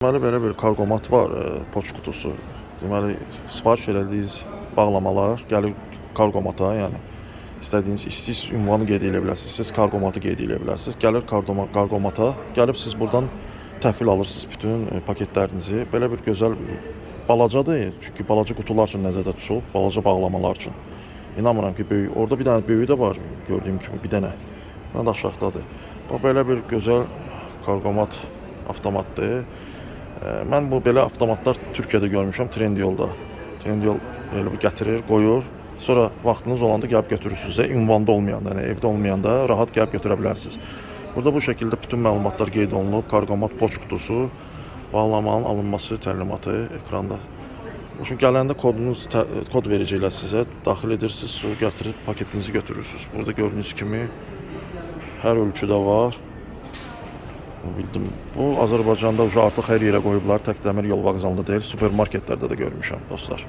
Deməli belə bir karqomat var, poçt qutusu. Deməli sifariş elədiyiniz bağlamalar gəlir karqomata, yəni istədiyiniz ünvanı qeyd edə bilərsiniz, siz karqomatı qeyd edə bilərsiniz. Gəlir karqomata, gəlib siz buradan təhvil alırsınız bütün paketlərinizi. Belə bir gözəl balacadır, çünki balaca qutular üçün nəzərdə tutulub, balaca bağlamalar üçün. İnanmıram ki, böyük. Orada bir dənə böyüyü də var, gördüyüm kimi bir dənə. Nə də aşağıdadır. Bu belə bir gözəl karqomat avtomatdır. Mən bu belə avtomatlar Türkiyədə görmüşəm, Trendyolda. Trendyol elə bir gətirir, qoyur. Sonra vaxtınız olanda gəlib götürürsünüz də, ünvanda olmayanda, yəni evdə olmayanda rahat gəlib götürə bilərsiniz. Burada bu şəkildə bütün məlumatlar qeyd olunub. Karqomat poçt qutusu, bağlamanın alınması təlimatı ekranda. Çünki gələndə kod verəcəklər sizə, daxil edirsiniz, sonra gətirib paketinizi götürürsünüz. Burada gördüyünüz kimi hər ölçüdə var. Bildim. Bu Azərbaycanda artıq hər yerə qoyublar. Tək dəmir yol vağzalında deyil, supermarketlərdə də görmüşəm dostlar.